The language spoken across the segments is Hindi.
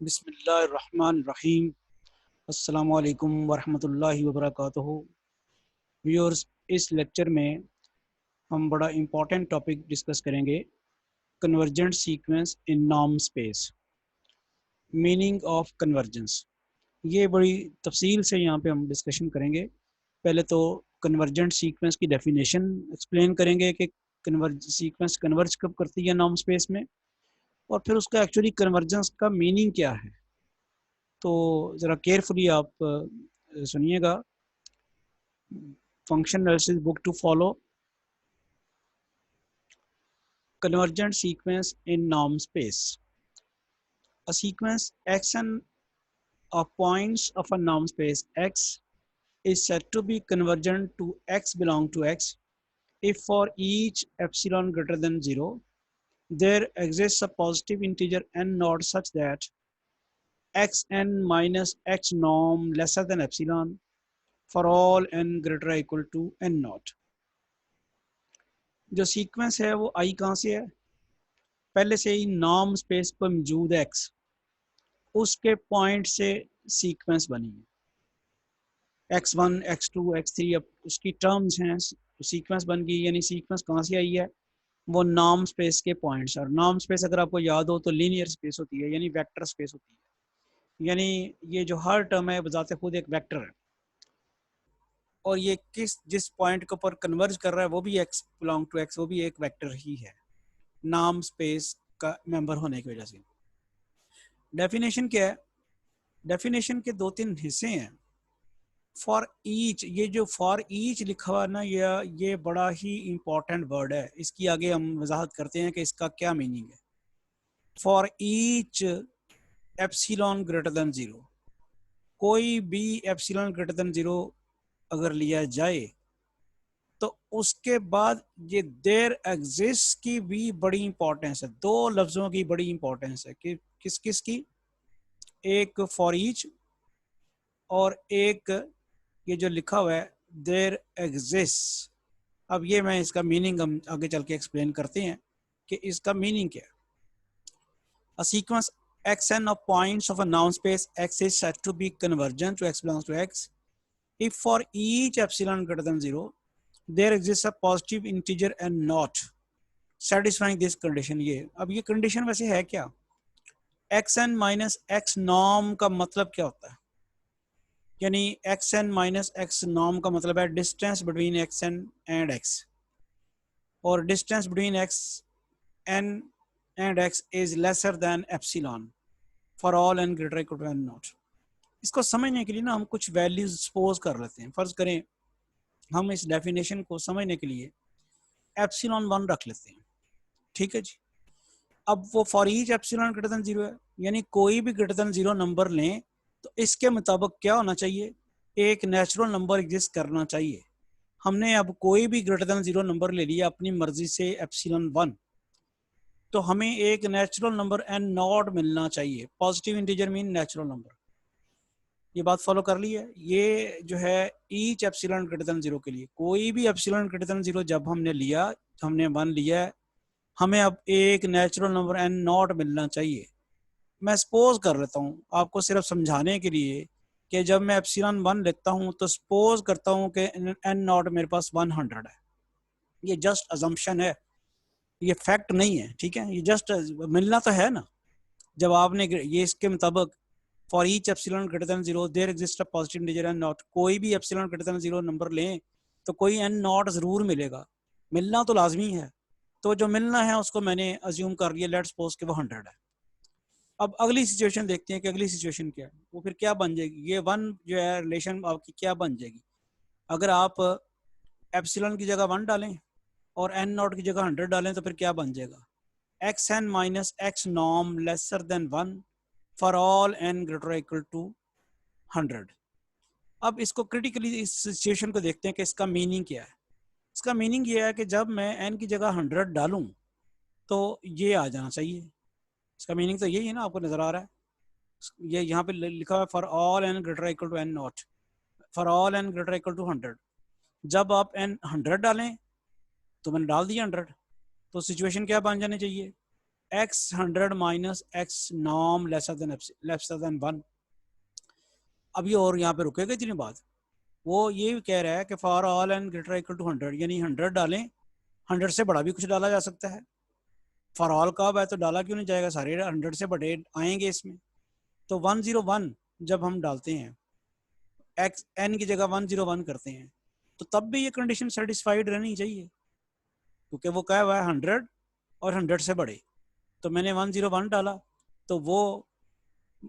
बिस्मिल्लाहिर्रहमानिर्रहीम। अस्सलामु अलैकुम वरहमतुल्लाहि वबरकातुहू। व्यूअर्स, इस लेक्चर में हम बड़ा इम्पोर्टेंट टॉपिक डिस्कस करेंगे, convergent sequence in norm space. Meaning of convergence, ये बड़ी तफसील से यहाँ पे हम डिस्कशन करेंगे। पहले तो कन्वर्जेंट सीक्वेंस की डेफिनेशन एक्सप्लेन करेंगे कि सीक्वेंस कन्वर्ज कब करती है नॉर्म स्पेस में, और फिर उसका एक्चुअली कन्वर्जेंस का मीनिंग क्या है। तो ज़रा केयरफुली आप सुनिएगा। Function analysis book to follow. Convergent sequence in norm space. A sequence xn of points of a norm space X is said to be convergent to X belong to X if for each epsilon greater than 0 there exists a positive integer n naught such that xn minus x norm lesser than epsilon for all n greater or equal to n naught। जो सीक्वेंस है वो आई कहाँ से है? पहले से ही नॉर्म स्पेस पर मौजूद है एक्स, उसके पॉइंट से सीक्वेंस बनी है। x1 x2 x3 अब उसकी टर्म्स हैं, तो सीक्वेंस बन गई। यानी सीक्वेंस कहाँ से आई है? वो नॉर्म स्पेस के पॉइंट्स। और नॉर्म स्पेस अगर आपको याद हो तो लीनियर स्पेस होती है, यानी वेक्टर स्पेस होती है। यानी ये जो हर टर्म है बजाते खुद एक वेक्टर है, और ये जिस पॉइंट के ऊपर कन्वर्ज कर रहा है वो भी x बिलोंग टू x, वो भी एक वेक्टर ही है नॉर्म स्पेस का मेंबर होने की वजह से। डेफिनेशन क्या है? डेफिनेशन के दो तीन हिस्से हैं। फॉर ईच, ये जो फॉर ईच लिखा हुआ ना, ये बड़ा ही इंपॉर्टेंट वर्ड है। इसकी आगे हम वजाहत करते हैं कि इसका क्या मीनिंग है। For each epsilon greater than 0, कोई भी एप्सिलॉन ग्रेटर देन 0 अगर लिया जाए तो उसके बाद ये देयर एग्जिस्ट की भी बड़ी इंपॉर्टेंस है। दो लफ्जों की बड़ी इंपॉर्टेंस है कि किस किस की? एक फॉर ईच और एक ये जो लिखा हुआ है देयर एग्जिस्ट। अब ये मैं इसका मीनिंग हम आगे चल के एक्सप्लेन करते हैं कि इसका मीनिंग क्या है। A sequence xn of points of a noun space x is said to be convergent to x belongs to x if for each epsilon greater than 0 there exists a positive integer and not satisfying this condition। ये अब ये कंडीशन वैसे है क्या? xn माइनस x नॉर्म का मतलब क्या होता है? यानी xn माइनस x नॉर्म का मतलब है distance between xn and x, और distance between xn and x is lesser than epsilon for all n greater equal to n naught. इसको समझने के लिए ना हम कुछ वैल्यूज सपोज कर लेते हैं। फर्ज करें हम इस डेफिनेशन को समझने के लिए एप्सिलॉन 1 रख लेते हैं, ठीक है जी। अब वो for each epsilon greater than 0 है, यानी कोई भी ग्रेटर देन 0 नंबर लें तो इसके मुताबिक क्या होना चाहिए? एक नेचुरल नंबर एग्जिस्ट करना चाहिए। हमने अब कोई भी ग्रेटर देन 0 नंबर ले लिया अपनी मर्जी से एप्सिलॉन 1, तो हमें एक नेचुरल नंबर n नॉट मिलना चाहिए। Positive integer mean natural number. ये बात फॉलो कर ली है? ये जो है ईच एप्सिलॉन ग्रेटर देन 0 के लिए, कोई भी एप्सिलॉन ग्रेटर देन 0 जब हमने लिया, हमने 1 लिया है, हमें अब एक नेचुरल नंबर n नॉट मिलना चाहिए। मैं सपोज कर लेता हूँ आपको सिर्फ समझाने के लिए कि जब मैं एप्सिलॉन 1 लेता हूँ तो सपोज करता हूँ कि n नॉट मेरे पास 100 है। ये जस्ट अजम्पशन है, ये फैक्ट नहीं है, ठीक है। ये जस्ट मिलना तो है ना। जब आपने ये इसके मुताबिक for each epsilon greater than 0 there exist a positive integer n naught, कोई भी एप्सिलॉन ग्रेटर देन 0 नंबर लें तो कोई n नॉट जरूर मिलेगा। मिलना तो लाजमी है, तो जो मिलना है उसको मैंने अज्यूम कर लिया, लेट्स सपोज कि वो 100 है। अब अगली सिचुएशन देखते हैं कि अगली सिचुएशन क्या है। वो फिर क्या बन जाएगी? ये 1 जो है रिलेशन आपकी क्या बन जाएगी? अगर आप एप्सिलॉन की जगह 1 डालें और n नॉट की जगह 100 डालें तो फिर क्या बन जाएगा? xn minus x norm lesser than 1 for all n greater equal to 100। अब इसको क्रिटिकली इस सिचुएशन को देखते हैं कि इसका मीनिंग क्या है। इसका मीनिंग ये है कि जब मैं n की जगह 100 डालूं तो ये आ जाना चाहिए। इसका मीनिंग तो यही है ना, आपको नजर आ रहा है। ये यहाँ पे लिखा हुआ है for all n greater equal to n naught, for all n greater equal to 100। जब आप n 100 डालें तो मैंने डाल दिया 100, तो सिचुएशन क्या बन जानी चाहिए? X 100 minus x norm lesser than 1। अब ये और यहाँ पे रुकेगा इतनी बात, वो ये कह रहा है कि for all n greater equal to 100, यानी 100 डालें, 100 से बड़ा भी कुछ डाला जा सकता है। फॉर ऑल कब है तो डाला क्यों नहीं जाएगा, सारे 100 से बड़े आएंगे इसमें। तो 101 जब हम डालते हैं, एक्स एन की जगह 101 करते हैं, तो तब भी ये कंडीशन सेटिस्फाइड रहनी चाहिए, क्योंकि वो क्या हुआ है 100 और 100 से बड़े। तो मैंने 101 डाला, तो वो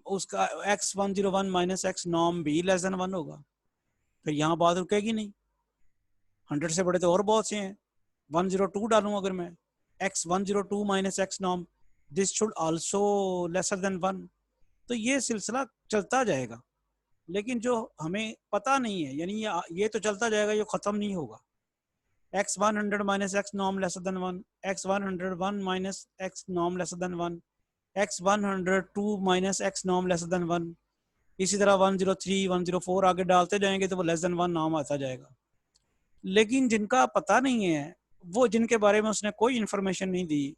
उसका एक्स 101 माइनस एक्स नॉर्म भी लेस देन 1 होगा, फिर यहाँ बात रुकेगी नहीं। 100 से बड़े तो और बहुत से हैं। 102 डालूँ अगर मैं, x 102 minus x norm, this should also laser than 1। तो ये सिलसिला चलता जाएगा, लेकिन जो हमें पता नहीं है, यानी ये तो चलता जाएगा, ये ख़त्म नहीं होगा। X 100 minus x norm lesser than 1, x 101 minus x norm lesser than 1, x 102 minus x norm lesser than 1। इसी तरह 103 104 आगे डालते जाएंगे तो वो लेस देन 1 नाम आता जाएगा। लेकिन जिनका पता नहीं है, वो जिनके बारे में उसने कोई इंफॉर्मेशन नहीं दी,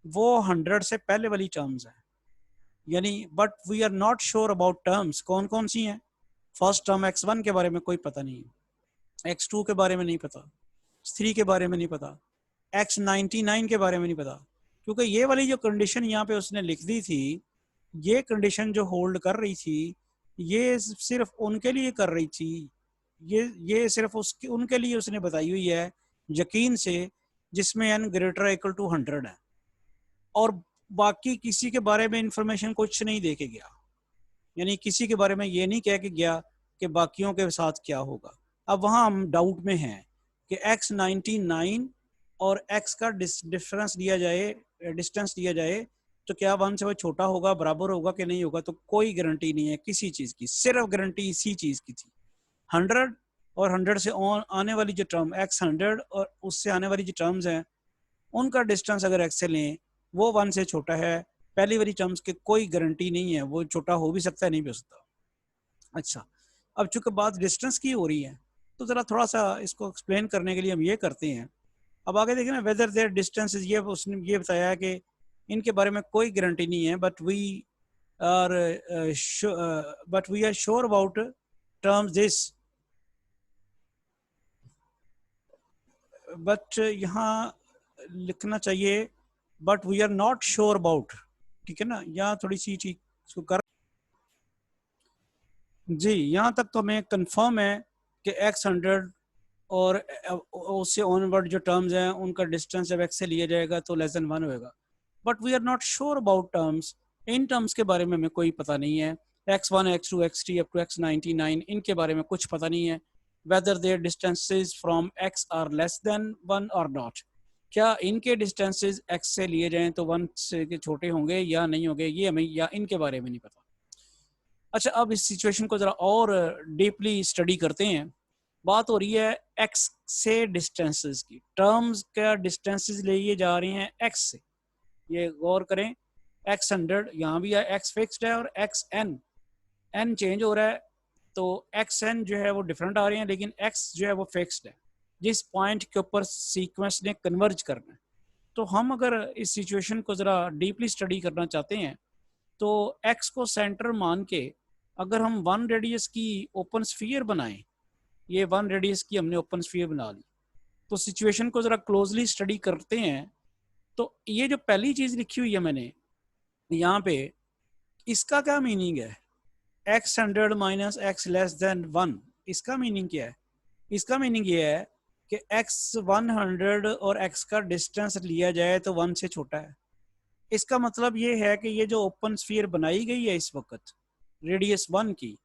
वो 100 से पहले वाली टर्म्स है, यानी but we are not sure about terms. कौन कौन सी हैं? फर्स्ट टर्म x1 के बारे में कोई पता नहीं है, x2 के बारे में नहीं पता, x3 के बारे में नहीं पता, x99 के बारे में नहीं पता, क्योंकि ये वाली जो कंडीशन यहाँ पे उसने लिख दी थी, ये कंडीशन जो होल्ड कर रही थी, ये सिर्फ उनके लिए कर रही थी, ये सिर्फ उसके उनके लिए उसने बताई हुई है यकीन से, जिसमें n ग्रेटर इक्वल टू 100 है, और बाकी किसी के बारे में इंफॉर्मेशन कुछ नहीं दे के गया, यानी किसी के बारे में ये नहीं कह के गया कि बाकियों के साथ क्या होगा। अब वहाँ हम डाउट में हैं कि x99 और x का डिफरेंस दिया जाए, डिस्टेंस दिया जाए, तो क्या 1 से वो छोटा होगा, बराबर होगा कि नहीं होगा, तो कोई गारंटी नहीं है किसी चीज़ की, सिर्फ गारंटी इसी चीज़ की थी। 100 और 100 से आने वाली जो टर्म x100 और उससे आने वाली जो टर्म्स हैं, उनका डिस्टेंस अगर x से लें, वो 1 से छोटा है। पहली वाली टर्म्स की कोई गारंटी नहीं है, वो छोटा हो भी सकता है, नहीं भी हो सकता। अच्छा, अब चूंकि बात डिस्टेंस की हो रही है, तो ज़रा थोड़ा सा इसको एक्सप्लेन करने के लिए हम ये करते हैं। अब आगे देखें ना, वेदर देयर डिस्टेंस, ये उसने ये बताया कि इनके बारे में कोई गारंटी नहीं है, but we are sure about terms this, but यहाँ लिखना चाहिए but we are not sure about, ठीक है ना, यहाँ थोड़ी सी ठीक इसको कर जी। यहाँ तक तो हमें कंफर्म है कि x100 और उससे ऑनवर्ड जो टर्म्स हैं उनका डिस्टेंस जब x से लिया जाएगा तो लेस देन 1 होएगा, but we are not sure about terms. इन टर्म्स के बारे में हमें कोई पता नहीं है, x1 x2 x3 up to x99, इनके बारे में कुछ पता नहीं है। Whether their distances from x are less than 1 और नॉट, क्या इनके डिस्टेंसेस x से लिए जाएं तो 1 से के छोटे होंगे या नहीं होंगे, ये हमें या इनके बारे में नहीं पता। अच्छा, अब इस सिचुएशन को ज़रा और डीपली स्टडी करते हैं। बात हो रही है x से डिस्टेंसेस की, टर्म्स का डिस्टेंसेस लिए जा रहे हैं x से, ये गौर करें। x100 यहाँ भी है, x फिक्स्ड है, और xn n चेंज हो रहा है, तो xn जो है वो डिफरेंट आ रहे हैं, लेकिन x जो है वो फिक्स्ड है, जिस पॉइंट के ऊपर सीक्वेंस ने कन्वर्ज करना है। तो हम अगर इस सिचुएशन को ज़रा डीपली स्टडी करना चाहते हैं, तो x को सेंटर मान के अगर हम 1 रेडियस की ओपन स्फीयर बनाएं, ये 1 रेडियस की हमने ओपन स्फीयर बना ली, तो सिचुएशन को ज़रा क्लोजली स्टडी करते हैं, तो ये जो पहली चीज़ लिखी हुई है मैंने यहाँ पे, इसका क्या मीनिंग है? x100 minus x less than 1, इसका मीनिंग क्या है? इसका मीनिंग ये है कि x100 और x का डिस्टेंस लिया जाए तो 1 से छोटा है। इसका मतलब ये है कि ये जो ओपन स्फीयर बनाई गई है इस वक्त रेडियस 1 की,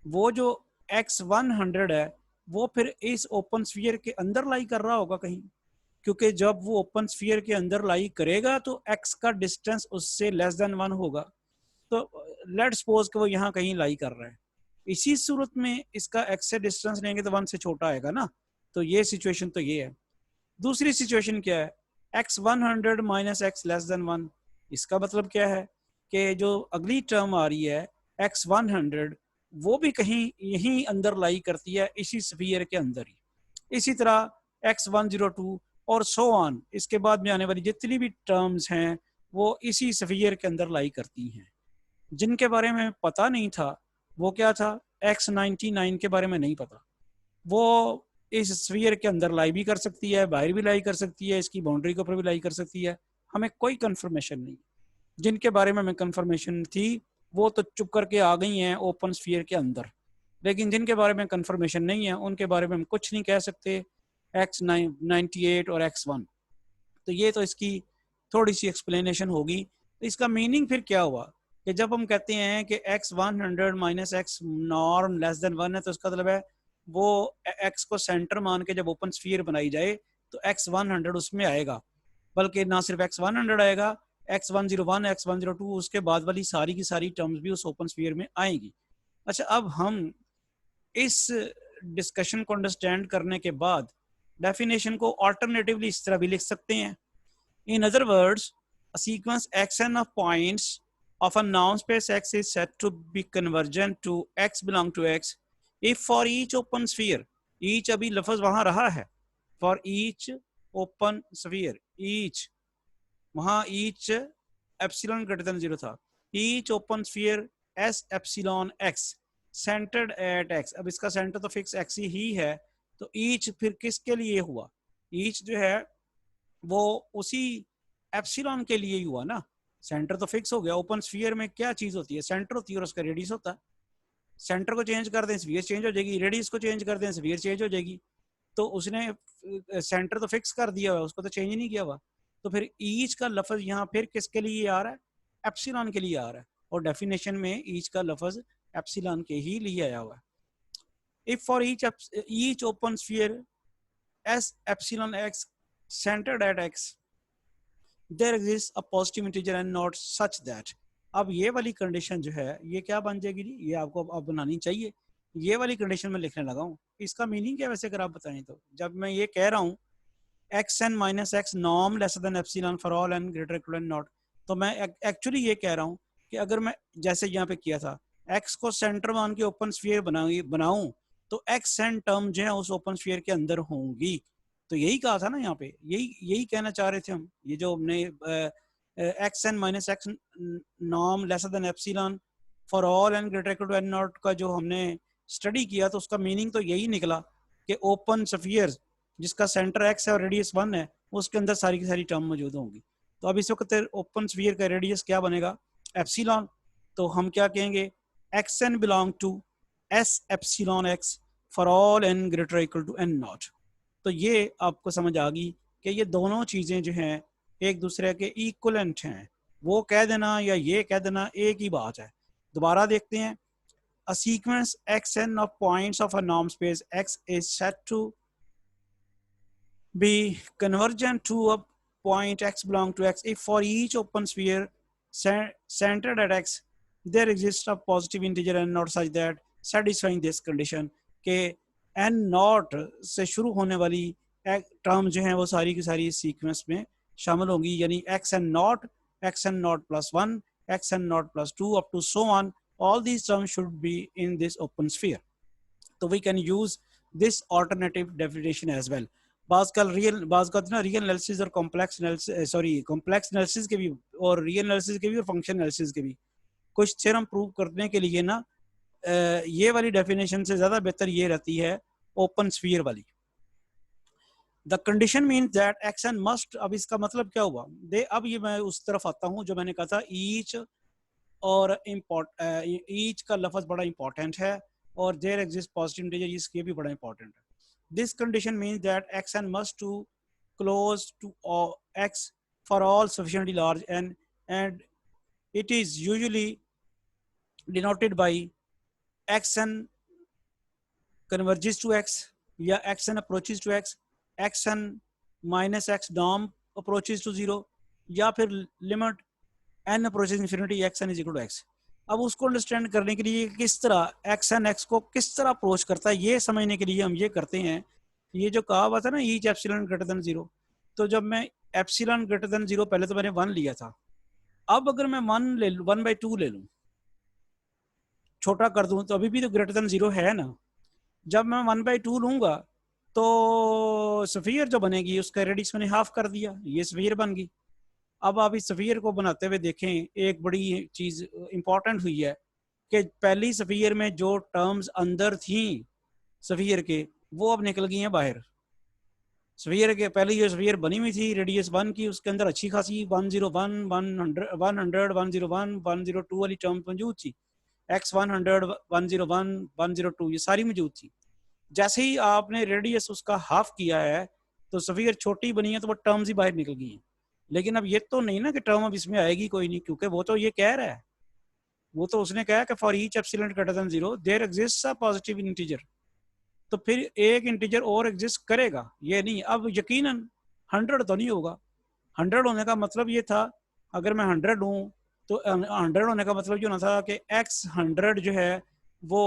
वो जो x100 है वो फिर इस ओपन स्फीयर के अंदर लाई कर रहा होगा कहीं, क्योंकि जब वो ओपन स्फीयर के अंदर लाई करेगा तो x का डिस्टेंस उससे लेस देन 1 होगा। तो लेट्स सपोज कि वो यहाँ कहीं लाई कर रहा है, इसी सूरत में इसका x से डिस्टेंस लेंगे तो 1 से छोटा आएगा ना। तो ये सिचुएशन तो ये है। दूसरी सिचुएशन क्या है? x100 minus x less than 1, इसका मतलब क्या है कि जो अगली टर्म आ रही है x100, वो भी कहीं यहीं अंदर लाई करती है, इसी स्फीयर के अंदर ही। इसी तरह x102 और सो ऑन, इसके बाद में आने वाली जितनी भी टर्म्स हैं वो इसी स्फीयर के अंदर लाई करती हैं। जिनके बारे में पता नहीं था वो क्या था, X99 के बारे में नहीं पता, वो इस स्फीयर के अंदर लाई भी कर सकती है, बाहर भी लाई कर सकती है, इसकी बाउंड्री के ऊपर भी लाई कर सकती है, हमें कोई कंफर्मेशन नहीं। जिनके बारे में हमें कंफर्मेशन थी वो तो चुप करके आ गई हैं ओपन स्फीयर के अंदर, लेकिन जिनके बारे में कंफर्मेशन नहीं है उनके बारे में हम कुछ नहीं कह सकते, X98 और X1। तो ये तो इसकी थोड़ी सी एक्सप्लेनेशन होगी। तो इसका मीनिंग फिर क्या हुआ कि जब हम कहते हैं कि X100 minus x norm less than 1 है, तो इसका मतलब है वो X को सेंटर मान के जब ओपन स्फीयर बनाई जाए तो X100 उसमें आएगा, बल्कि ना सिर्फ X100 आएगा, X101 X102 उसके बाद वाली सारी की सारी टर्म्स भी उस ओपन स्फीयर में आएंगी। अच्छा, अब हम इस डिस्कशन को अंडरस्टैंड करने के बाद डेफिनेशन को ऑल्टरनेटिवली इस तरह भी लिख सकते हैं। In other words, a sequence xn of points of a noun space X is said to be convergent to X belong to X if for each open sphere, each अभी लफ्ज वहां रहा है, for each open sphere, each वहां each epsilon greater than 0 था, each open sphere S epsilon X centered at X, अब इसका सेंटर तो फिक्स X ही है, तो each फिर किसके लिए हुआ, each जो है वो उसी एप्सिलॉन के लिए ही हुआ ना, सेंटर तो फिक्स हो गया। ओपन स्फीयर में क्या चीज होती है, सेंटर होती है और उसका रेडियस होता है। सेंटर को चेंज कर दें स्फीयर चेंज हो जाएगी, रेडियस को चेंज कर दें स्फीयर चेंज हो जाएगी। तो उसने सेंटर तो फिक्स कर दिया हुआ, उसको तो चेंज नहीं किया हुआ। तो फिर ईच का लफ्ज यहाँ फिर किसके लिए आ रहा है, एप्सिलॉन के लिए आ रहा है, और डेफिनेशन में ईच का लफ्ज एप्सिलॉन के ही लिए आया हुआ है। If for each open sphere S epsilon x centered at X, there exists a positive integer and not such that, अब ये वाली कंडीशन जो है ये क्या बन जाएगी जी, ये आपको अब बनानी चाहिए। ये वाली कंडीशन में लिखने लगा हूँ, इसका मीनिंग क्या वैसे अगर आप बताएं तो, जब मैं ये कह रहा हूँ Xn minus x norm lesser than epsilon for all n greater equal to naught, तो मैं एक्चुअली ये कह रहा हूँ कि अगर मैं जैसे यहाँ पे किया था X को सेंटर मान के ओपन स्फीयर बनाऊं तो X एन टर्म जो है उस ओपन स्फीयर के अंदर होंगी। तो यही कहा था ना यहाँ पे, यही यही कहना चाह रहे थे हम। ये जो हमने x n minus x norm lesser than epsilon for all n greater equal to n naught का जो हमने स्टडी किया, तो उसका मीनिंग तो यही निकला कि ओपन स्फीयर जिसका सेंटर एक्स है और रेडियस 1 है उसके अंदर सारी की सारी टर्म मौजूद होंगी। तो अब इस वक्त ओपन स्फीयर का रेडियस क्या बनेगा, एप्सिलॉन। तो हम क्या कहेंगे, x n belong to S epsilon x for all n greater equal to n naught. तो ये आपको समझ आ गई कि ये दोनों चीज़ें जो हैं एक दूसरे के इक्वलेंट हैं। वो कह देना या ये कह देना एक ही बात है। दोबारा देखते हैं, a sequence xn of points of a norm space X is said to be convergent to a point X belong to X if for each open sphere centered at X there exists a positive integer n not such that satisfying this condition के n नॉट से शुरू होने वाली टर्म जो है वो सारी की सारी सीक्वेंस में शामिल होंगी, यानी xn naught plus 1 xn naught plus 2 up to so on, all these terms should be in this open sphere. So we can use this alternative definition as well. बाज का ना रियल एनालिसिस और कॉम्प्लेक्स एनालिसिस के भी और रियल एनालिसिस के भी और फंक्शन एनालिसिस के भी कुछ थ्योरम प्रूव करने के लिए ना ये वाली डेफिनेशन से ज्यादा बेहतर ये रहती है ओपन स्फीयर वाली। The condition means that action must, अब इसका मतलब क्या हुआ अब ये मैं उस तरफ आता हूँ जो मैंने कहा था ईच और ईच का लफ्ज बड़ा इंपॉर्टेंट है और देयर एग्जिस्ट पॉजिटिव इंटीजर, इसके भी बड़ा इंपॉर्टेंट है। This condition means that x n must to close to x for all sufficiently large and it is usually denoted by x n converges to x या x n approaches to x, x n minus x norm approaches to 0 या फिर limit n approaches infinity x n is equal to x. अब उसको अंडरस्टैंड करने के लिए किस तरह एक्स एन एक्स को किस तरह अप्रोच करता है ये समझने के लिए हम ये करते हैं, ये जो कहा हुआ था ना ईच एप्सिलॉन ग्रेटर देन 0, तो जब मैं एप्सिलॉन ग्रेटर देन 0 पहले तो मैंने 1 लिया था, अब अगर मैं 1/2 ले लूँ छोटा कर दूं तो अभी भी तो ग्रेटर देन 0 है ना। जब मैं 1/2 लूंगा तो स्फीयर जो बनेगी उसका रेडियस मैंने हाफ कर दिया, ये स्फीयर बन गई। अब आप इस सफ़ियर को बनाते हुए देखें, एक बड़ी चीज़ इंपॉर्टेंट हुई है कि पहली सफ़ियर में जो टर्म्स अंदर थी सफ़ियर के, वो अब निकल गई हैं बाहर। सफ़ियर के पहले जो सफ़ियर बनी हुई थी रेडियस 1 की, उसके अंदर अच्छी खासी 101, 100, 101, 102 वाली टर्म मौजूद थी। x100, 101, 102 ये सारी मौजूद थी। जैसे ही आपने रेडियस उसका हाफ किया है तो सफ़ियर छोटी बनी है, तो वो टर्म्स ही बाहर निकल गई हैं। लेकिन अब ये तो नहीं ना कि टर्म अब इसमें आएगी कोई नहीं, क्योंकि वो तो ये कह रहा है, वो तो उसने कहा कि for each epsilon greater than 0 there exists a positive integer. तो फिर एक इंटीजर और एग्जिस्ट करेगा, ये नहीं। अब यकीनन 100 तो नहीं होगा। 100 होने का मतलब ये था, अगर मैं 100 हूँ तो 100 होने का मतलब ये होना था कि x100 जो है वो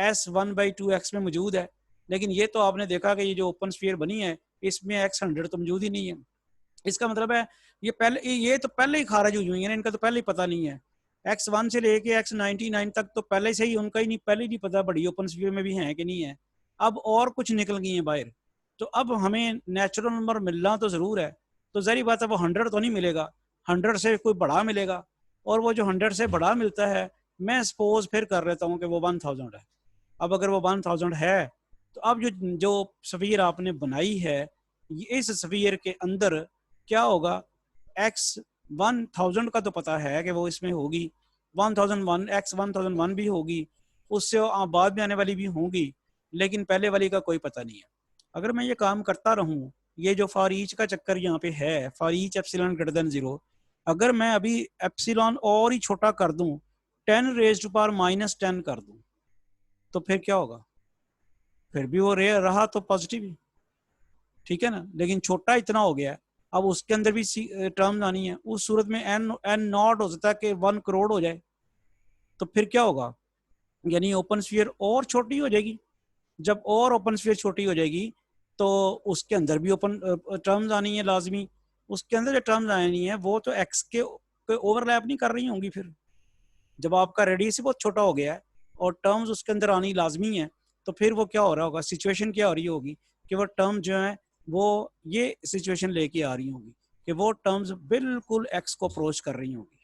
s1/2x में मौजूद है। लेकिन ये तो आपने देखा कि ये जो ओपन स्फीयर बनी है इसमें x100 तो मौजूद ही नहीं है। इसका मतलब है ये तो पहले ही खारिज हुई है, इनका तो पहले ही पता नहीं है। x1 से लेके x99 तक तो पहले से ही उनका ही नहीं, पहले ही नहीं पता बड़ी ओपन स्फीयर में भी है कि नहीं है। अब और कुछ निकल गई है बाहर, तो अब हमें नेचुरल नंबर मिलना तो ज़रूर है। तो जहरी बात है वो 100 तो नहीं मिलेगा, 100 से कोई बड़ा मिलेगा। और वो जो 100 से बड़ा मिलता है, मैं सपोज फिर कर लेता हूँ कि वो 1000 है। अब अगर वो 1000 है तो अब जो जो सफ़ियर आपने बनाई है, इस सफ़ियर के अंदर क्या होगा, एक्स 1000 का तो पता है कि वो इसमें होगी, 1001 एक्स 1001 भी होगी, उससे बाद में आने वाली भी होंगी, लेकिन पहले वाली का कोई पता नहीं है। अगर मैं ये काम करता रहूँ, ये जो फॉर ईच का चक्कर यहाँ पे है, for each epsilon greater than 0, अगर मैं अभी एप्सिलॉन और ही छोटा कर दूं, 10⁻⁻10 कर दूं, तो फिर क्या होगा, फिर भी वो रे रहा तो पॉजिटिव ही, ठीक है ना। लेकिन छोटा इतना हो गया, अब उसके अंदर भी टर्म आनी है। उस सूरत में एन नॉट हो सकता है कि 1 करोड़ हो जाए, तो फिर क्या होगा, यानी ओपन स्फीयर और छोटी हो जाएगी। जब और ओपन स्फीयर छोटी हो जाएगी तो उसके अंदर भी ओपन टर्म्स आनी है लाजमी। उसके अंदर जो टर्म्स आनी है वो तो एक्स के ओवरलैप नहीं कर रही होंगी। फिर जब आपका रेडियस ही बहुत छोटा हो गया है और टर्म्स उसके अंदर आनी लाजमी है, तो फिर वो क्या हो रहा होगा, सिचुएशन क्या हो रही होगी कि वो टर्म जो है वो ये सिचुएशन लेके आ रही होगी कि वो टर्म्स बिल्कुल एक्स को अप्रोच कर रही होगी।